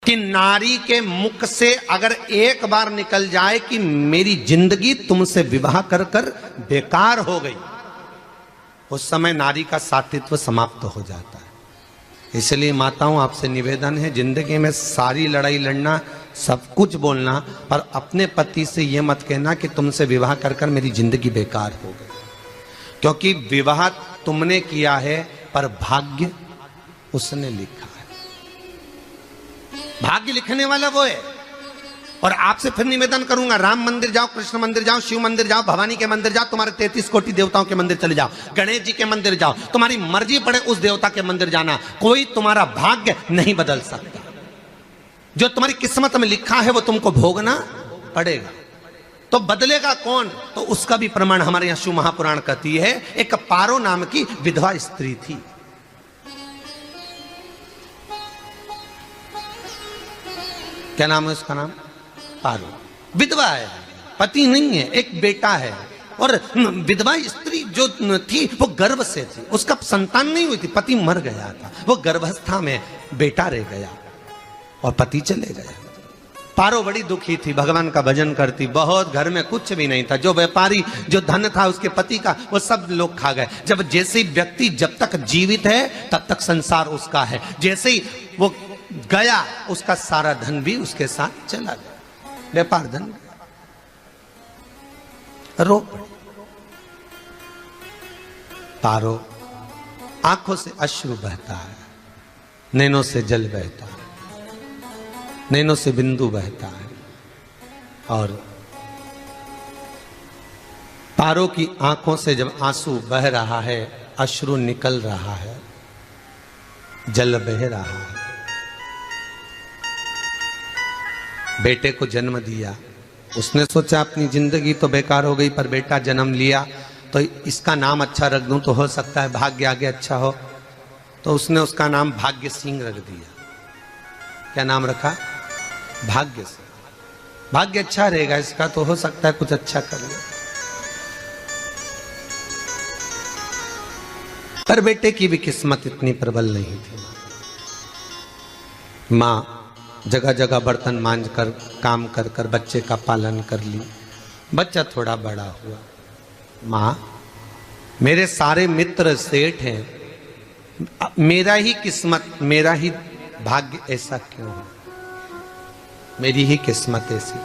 कि नारी के मुख से अगर एक बार निकल जाए कि मेरी जिंदगी तुमसे विवाह कर कर बेकार हो गई, उस समय नारी का सातित्व समाप्त हो जाता है। इसलिए माताओं, आपसे निवेदन है, जिंदगी में सारी लड़ाई लड़ना, सब कुछ बोलना, पर अपने पति से यह मत कहना कि तुमसे विवाह कर कर मेरी जिंदगी बेकार हो गई, क्योंकि विवाह तुमने किया है पर भाग्य उसने लिखा है। भाग्य लिखने वाला वो है। और आपसे फिर निवेदन करूंगा, राम मंदिर जाओ, कृष्ण मंदिर जाओ, शिव मंदिर जाओ, भवानी के मंदिर जाओ, तुम्हारे 33 कोटि देवताओं के मंदिर चले जाओ, गणेश जी के मंदिर जाओ, तुम्हारी मर्जी पड़े उस देवता के मंदिर जाना, कोई तुम्हारा भाग्य नहीं बदल सकता। जो तुम्हारी किस्मत में लिखा है वो तुमको भोगना पड़ेगा। तो बदलेगा कौन? तो उसका भी प्रमाण हमारे यहां शिव महापुराण कहती है। एक पारो नाम की विधवा स्त्री थी। क्या नाम है उसका? नाम पारो। विधवा है, पति नहीं है, एक बेटा है। और विधवा स्त्री जो थी वो गर्भ से थी, उसका संतान नहीं हुई थी, पति मर गया था, वो गर्भावस्था में बेटा रह गया और पति चले गया। पारो बड़ी दुखी थी, भगवान का भजन करती बहुत, घर में कुछ भी नहीं था, जो व्यापारी जो धन था उसके पति का वो सब लोग खा गए। जब जैसे ही व्यक्ति जब तक जीवित है तब तक संसार उसका है, जैसे ही वो गया उसका सारा धन भी उसके साथ चला गया, व्यापार धन रो पड़ी। पारो आंखों से अश्रु बहता है, नैनों से जल बहता है, नैनों से बिंदु बहता है, और पारो की आंखों से जब आंसू बह रहा है, अश्रु निकल रहा है, जल बह रहा है। बेटे को जन्म दिया, उसने सोचा अपनी जिंदगी तो बेकार हो गई, पर बेटा जन्म लिया तो इसका नाम अच्छा रख दूं तो हो सकता है भाग्य आगे अच्छा हो। तो उसने उसका नाम भाग्य सिंह रख दिया। क्या नाम रखा? भाग्य सिंह। भाग्य अच्छा रहेगा इसका, तो हो सकता है कुछ अच्छा कर ले। पर बेटे की भी किस्मत इतनी प्रबल नहीं थी। मां जगह जगह बर्तन मांझ कर काम कर कर बच्चे का पालन कर ली। बच्चा थोड़ा बड़ा हुआ, मां मेरे सारे मित्र सेठ हैं, मेरा ही किस्मत, मेरा ही भाग्य ऐसा क्यों है, मेरी ही किस्मत ऐसी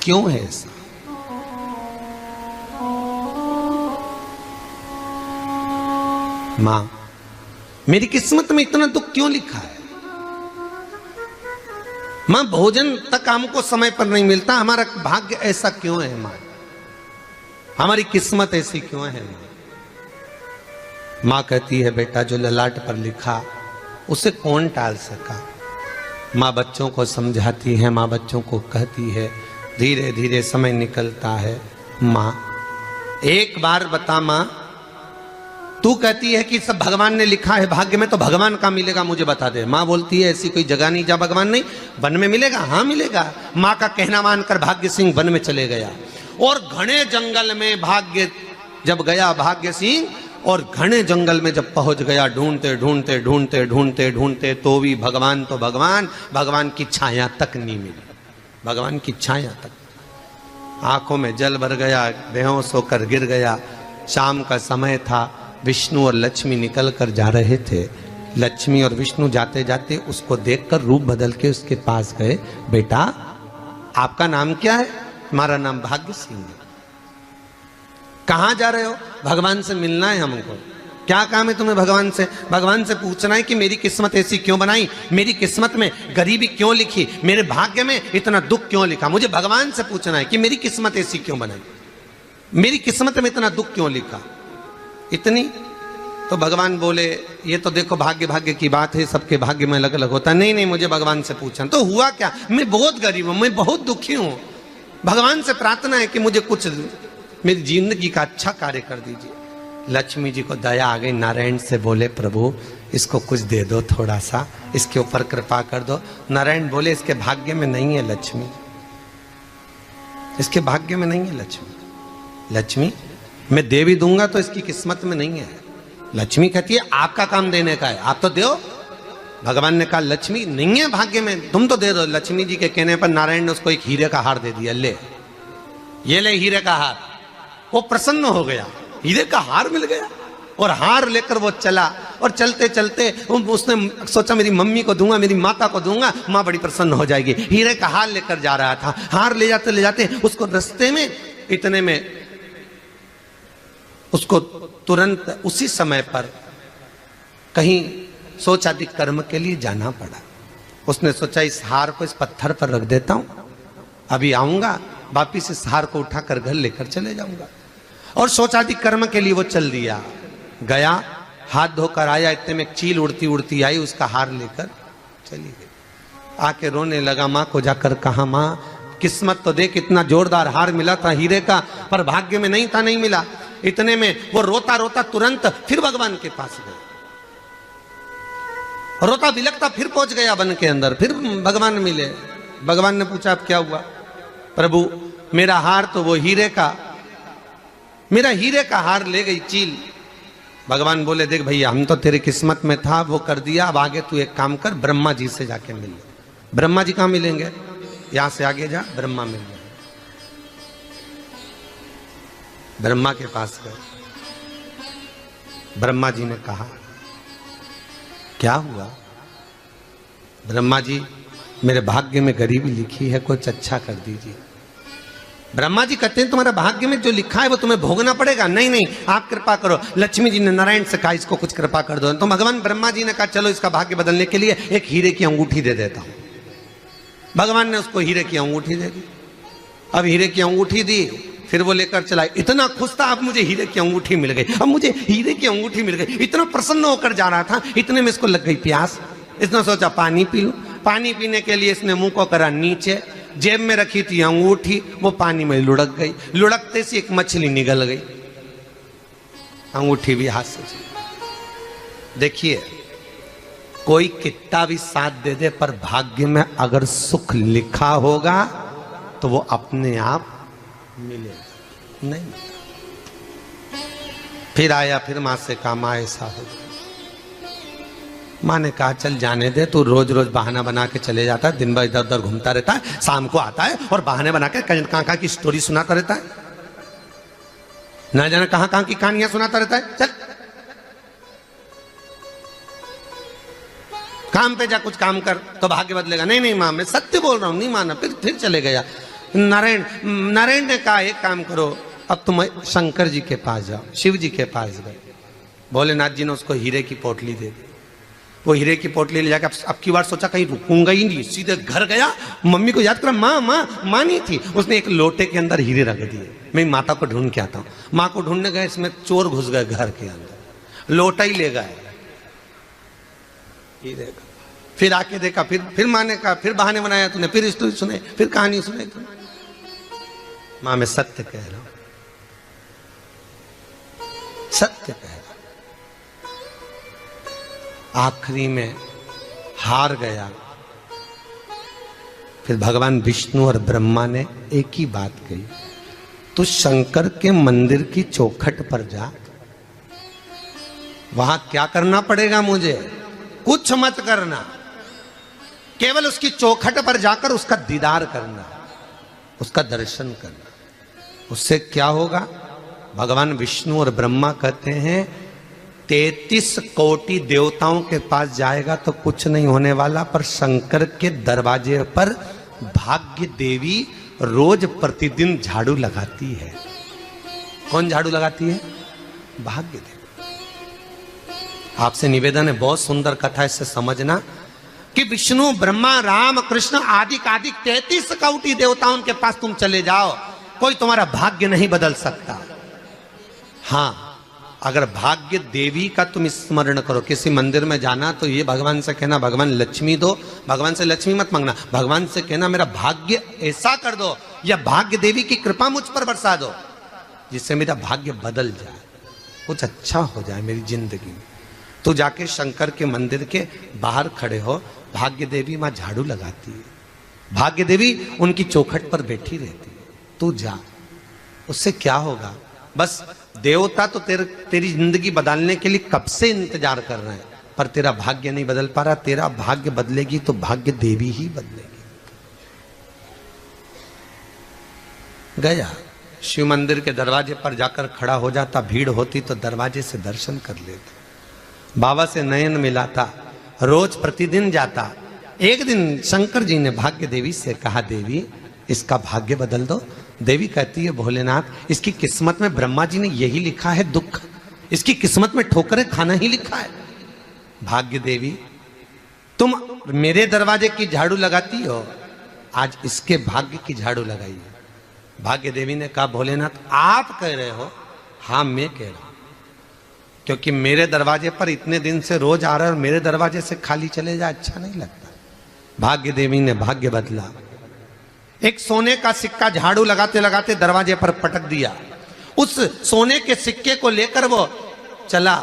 क्यों है ऐसा? मां मेरी किस्मत में इतना दुख क्यों लिखा है? मां भोजन तक हमको समय पर नहीं मिलता, हमारा भाग्य ऐसा क्यों है? मां हमारी किस्मत ऐसी क्यों है? मां कहती है बेटा जो ललाट पर लिखा उसे कौन टाल सका। मां बच्चों को समझाती है, मां बच्चों को कहती है, धीरे धीरे समय निकलता है। मां एक बार बता, मां तू कहती है कि सब भगवान ने लिखा है भाग्य में, तो भगवान का मिलेगा मुझे बता दे। मां बोलती है ऐसी कोई जगह नहीं जहां भगवान नहीं, वन में मिलेगा। हाँ मिलेगा। मां का कहना मानकर भाग्य सिंह वन में चले गया, और घने जंगल में भाग्य जब गया भाग्य सिंह, और घने जंगल में जब पहुंच गया, ढूंढते ढूंढते ढूंढते ढूंढते ढूंढते तो भी भगवान तो भगवान की छाया तक नहीं मिली। भगवान की छाया तक, आंखों में जल भर गया, बेहोश होकर गिर गया। शाम का समय था, विष्णु और लक्ष्मी निकल कर जा रहे थे। लक्ष्मी और विष्णु जाते जाते उसको देखकर रूप बदल के उसके पास गए। बेटा आपका नाम क्या है? हमारा नाम भाग्य सिंह है। कहां जा रहे हो? भगवान से मिलना है हमको। क्या काम है तुम्हें भगवान से? भगवान से पूछना है कि मेरी किस्मत ऐसी क्यों बनाई, मेरी किस्मत में गरीबी क्यों लिखी, मेरे भाग्य में इतना दुख क्यों लिखा। मुझे भगवान से पूछना है कि मेरी किस्मत ऐसी क्यों बनाई, मेरी किस्मत में इतना दुख क्यों लिखा, इतनी। तो भगवान बोले ये तो देखो भाग्य भाग्य की बात है, सबके भाग्य में अलग अलग होता है। नहीं नहीं, मुझे भगवान से पूछना। तो हुआ क्या? मैं बहुत गरीब हूं, मैं बहुत दुखी हूं, भगवान से प्रार्थना है कि मुझे कुछ मेरी जिंदगी का अच्छा कार्य कर दीजिए। लक्ष्मी जी को दया आ गई, नारायण से बोले प्रभु इसको कुछ दे दो, थोड़ा सा इसके ऊपर कृपा कर दो। नारायण बोले इसके भाग्य में नहीं है लक्ष्मी, इसके भाग्य में नहीं है लक्ष्मी। लक्ष्मी मैं देवी दूंगा तो इसकी किस्मत में नहीं है। लक्ष्मी कहती है आपका काम देने का है, आप तो दो। भगवान ने कहा लक्ष्मी नहीं है भाग्य में, तुम तो दे दो। लक्ष्मी जी के कहने पर नारायण ने उसको एक हीरे का हार दे दिया, ले ये ले हीरे का हार। वो प्रसन्न हो गया, हीरे का हार मिल गया। और हार लेकर वो चला, और चलते चलते उसने सोचा मेरी मम्मी को दूंगा, मेरी माता को दूंगा, माँ बड़ी प्रसन्न हो जाएगी। हीरे का हार लेकर जा रहा था। हार ले जाते उसको रास्ते में इतने में उसको तुरंत उसी समय पर कहीं सोचादि कर्म के लिए जाना पड़ा। उसने सोचा इस हार को इस पत्थर पर रख देता हूं, अभी आऊंगा वापिस इस हार को उठाकर घर लेकर चले जाऊंगा। और सोचादि कर्म के लिए वो चल दिया। गया, हाथ धोकर आया, इतने में चील उड़ती उड़ती आई, उसका हार लेकर चली गई। आके रोने लगा, माँ को जाकर कहा माँ किस्मत तो देख, इतना जोरदार हार मिला था हीरे का, पर भाग्य में नहीं था, नहीं मिला। इतने में वो रोता रोता तुरंत फिर भगवान के पास गया, रोता बिलखता फिर पहुंच गया वन के अंदर। फिर भगवान मिले। भगवान ने पूछा अब क्या हुआ? प्रभु मेरा हार तो वो हीरे का, मेरा हीरे का हार ले गई चील। भगवान बोले देख भैया हम तो तेरी किस्मत में था, वो कर दिया, अब आगे तू एक काम कर, ब्रह्मा जी से जाके मिल ले। ब्रह्मा जी कहाँ मिलेंगे? यहां से आगे जा, ब्रह्मा मिल जाए। ब्रह्मा के पास गए। ब्रह्मा जी ने कहा क्या हुआ? ब्रह्मा जी मेरे भाग्य में गरीबी लिखी है, कुछ अच्छा कर दीजिए। ब्रह्मा जी कहते हैं तुम्हारे भाग्य में जो लिखा है वो तुम्हें भोगना पड़ेगा। नहीं नहीं आप कृपा करो। लक्ष्मी जी ने नारायण से कहा इसको कुछ कृपा कर दो। तो भगवान ब्रह्मा जी ने कहा चलो इसका भाग्य बदलने के लिए एक हीरे की अंगूठी दे देता हूं। भगवान ने उसको हीरे की अंगूठी दे दी। अब हीरे की अंगूठी दी, फिर वो लेकर चला। इतना खुश था अब मुझे हीरे की अंगूठी मिल गई, अब मुझे हीरे की अंगूठी मिल गई। इतना प्रसन्न होकर जा रहा था, इतने में इसको लग गई प्यास। इसने सोचा पानी पी लूं। पानी पीने के लिए इसने मुंह को करा नीचे, जेब में रखी थी अंगूठी, वो पानी में लुढ़क गई। लुढ़कते से एक मछली निगल गई, अंगूठी भी हाथ से चली। देखिए कोई कितना भी साथ दे दे, पर भाग्य में अगर सुख लिखा होगा तो वो अपने आप मिलेगा नहीं। फिर आया, फिर मां से कहा मां ऐसा हो गया। मां ने कहा चल जाने दे, तू रोज रोज बहाना बना के चले जाता है, दिन भर इधर उधर घूमता रहता है, शाम को आता है और बहाने बना के कहाँ की स्टोरी सुनाता रहता है, ना जाने कहाँ की कहानियां सुनाता रहता है। चल काम पे जा, कुछ काम कर तो भाग्य बदलेगा। नहीं नहीं मां मैं सत्य बोल रहा हूं, नहीं माना। फिर चले गया। नारायण ने कहा एक काम करो, अब तुम शंकर जी के पास जाओ। शिव जी के पास गए। भोलेनाथ जी ने उसको हीरे की पोटली दे दी। वो हीरे की पोटली ले जाकर अब की बार सोचा कहीं रुकूंगा ही नहीं, सीधे घर गया। मम्मी को याद करा, माँ नहीं थी। उसने एक लोटे के अंदर हीरे रख दिए। मैं माता को ढूंढ के आता हूँ। माँ को ढूंढने गए, इसमें चोर घुस गए घर के अंदर, लोटा ही ले गए हीरे का। फिर आके देखा, फिर माँ ने कहा, फिर बहाने बनाया तूने, फिर स्टोरी सुने, फिर कहानी सुने तूने। माँ मैं सत्य कह रहा हूं, सत्य कह रहा हूं। आखिरी में हार गया। फिर भगवान विष्णु और ब्रह्मा ने एक ही बात कही, तू शंकर के मंदिर की चौखट पर जा। वहां क्या करना पड़ेगा मुझे? कुछ मत करना, केवल उसकी चौखट पर जाकर उसका दीदार करना, उसका दर्शन करना। उससे क्या होगा? भगवान विष्णु और ब्रह्मा कहते हैं 33 कोटि देवताओं के पास जाएगा तो कुछ नहीं होने वाला, पर शंकर के दरवाजे पर भाग्य देवी रोज प्रतिदिन झाड़ू लगाती है। कौन झाड़ू लगाती है? भाग्य देवी। आपसे निवेदन है, बहुत सुंदर कथा, इससे समझना कि विष्णु ब्रह्मा राम कृष्ण आदि 33 कोटि देवताओं के पास तुम चले जाओ, कोई तुम्हारा भाग्य नहीं बदल सकता। हाँ, अगर भाग्य देवी का तुम स्मरण करो, किसी मंदिर में जाना तो ये भगवान से कहना भगवान लक्ष्मी दो। भगवान से लक्ष्मी मत मांगना, भगवान से कहना मेरा भाग्य ऐसा कर दो, या भाग्य देवी की कृपा मुझ पर बरसा दो जिससे मेरा भाग्य बदल जाए, कुछ अच्छा हो जाए मेरी जिंदगी में। तो जाके शंकर के मंदिर के बाहर खड़े हो, भाग्य देवी मां झाड़ू लगाती है, भाग्य देवी उनकी चौखट पर बैठी रहती है। तू जा, उससे क्या होगा? बस देवता तो तेरी जिंदगी बदलने के लिए कब से इंतजार कर रहे हैं, पर तेरा भाग्य नहीं बदल पा रहा। तेरा भाग्य बदलेगी तो भाग्य देवी ही बदलेगी। गया शिव मंदिर के दरवाजे पर जाकर खड़ा हो जाता, भीड़ होती तो दरवाजे से दर्शन कर लेता। बाबा से नयन मिलाता, रोज प्रतिदिन जाता। एक दिन शंकर जी ने भाग्य देवी से कहा, देवी इसका भाग्य बदल दो। देवी कहती है, भोलेनाथ इसकी किस्मत में ब्रह्मा जी ने यही लिखा है दुख, इसकी किस्मत में ठोकरें खाना ही लिखा है। भाग्य देवी तुम मेरे दरवाजे की झाड़ू लगाती हो, आज इसके भाग्य की झाड़ू लगाइए। भाग्य देवी ने कहा, भोलेनाथ आप कह रहे हो? हाँ मैं कह रहा हूं, क्योंकि मेरे दरवाजे पर इतने दिन से रोज आ रहा है और मेरे दरवाजे से खाली चले जाए अच्छा नहीं लगता। भाग्य देवी ने भाग्य बदला। एक सोने का सिक्का झाड़ू लगाते लगाते दरवाजे पर पटक दिया। उस सोने के सिक्के को लेकर वो चला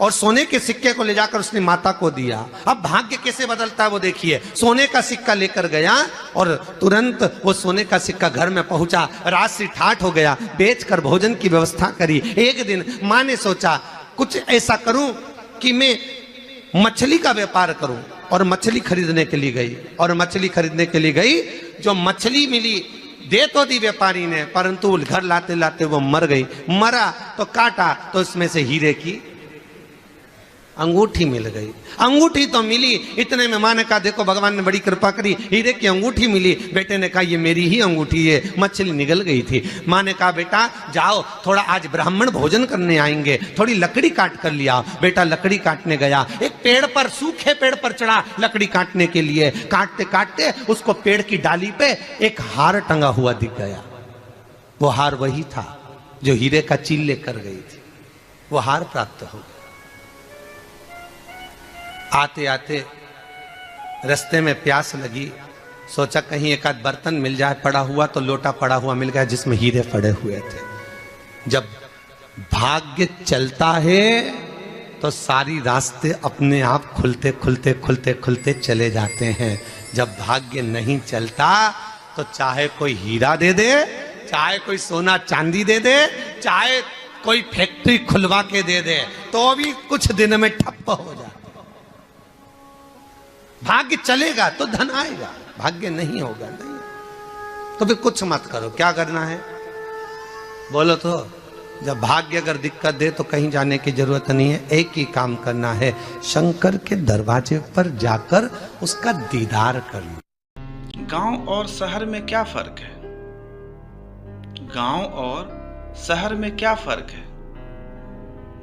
और सोने के सिक्के को ले जाकर उसने माता को दिया। अब भाग्य कैसे बदलता है वो देखिए। सोने का सिक्का लेकर गया और तुरंत वो सोने का सिक्का घर में पहुंचा। रात से ठाठ हो गया, बेचकर भोजन की व्यवस्था करी। एक दिन माँ ने सोचा कुछ ऐसा करूं कि मैं मछली का व्यापार करूं, और मछली खरीदने के लिए गई। और मछली खरीदने के लिए गई, जो मछली मिली दे तो दी व्यापारी ने, परंतु घर लाते लाते वो मर गई। मरा तो काटा तो इसमें से हीरे की अंगूठी मिल गई। अंगूठी तो मिली, इतने में माँ ने कहा, देखो भगवान ने बड़ी कृपा करी, हीरे की अंगूठी मिली। बेटे ने कहा, ये मेरी ही अंगूठी है। मछली निगल गई थी। माँ ने कहा, बेटा जाओ, थोड़ा आज ब्राह्मण भोजन करने आएंगे, थोड़ी लकड़ी काट कर लिया। बेटा लकड़ी काटने गया, एक पेड़ पर, सूखे पेड़ पर चढ़ा लकड़ी काटने के लिए। काटते काटते उसको पेड़ की डाली पे एक हार टंगा हुआ दिख गया। वो हार वही था जो हीरे का चील लेकर गई थी। वो हार प्राप्त हो गया। आते आते रास्ते में प्यास लगी, सोचा कहीं एक आध बर्तन मिल जाए पड़ा हुआ, तो लोटा पड़ा हुआ मिल गया जिसमें हीरे पड़े हुए थे। जब भाग्य चलता है तो सारी रास्ते अपने आप खुलते खुलते खुलते खुलते चले जाते हैं। जब भाग्य नहीं चलता तो चाहे कोई हीरा दे दे, चाहे कोई सोना चांदी दे दे, चाहे कोई फैक्ट्री खुलवा के दे दे, तो भी कुछ दिन में ठप्प हो जाए। भाग्य चलेगा तो धन आएगा, भाग्य नहीं होगा नहीं। तो फिर कुछ मत करो। क्या करना है बोलो तो? जब भाग्य अगर दिक्कत दे तो कहीं जाने की जरूरत नहीं है। एक ही काम करना है, शंकर के दरवाजे पर जाकर उसका दीदार करना। गांव और शहर में क्या फर्क है? गांव और शहर में क्या फर्क है?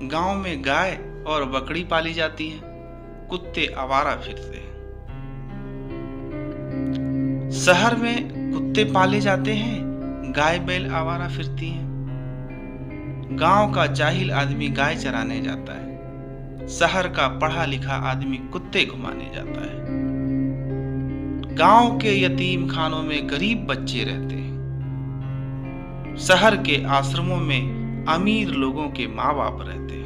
गांव में गाय और बकरी पाली जाती है, कुत्ते आवारा फिरते हैं। शहर में कुत्ते पाले जाते हैं, गाय बैल आवारा फिरती हैं। गांव का जाहिल आदमी गाय चराने जाता है, शहर का पढ़ा लिखा आदमी कुत्ते घुमाने जाता है। गांव के यतीम खानों में गरीब बच्चे रहते हैं, शहर के आश्रमों में अमीर लोगों के माँ बाप रहते हैं।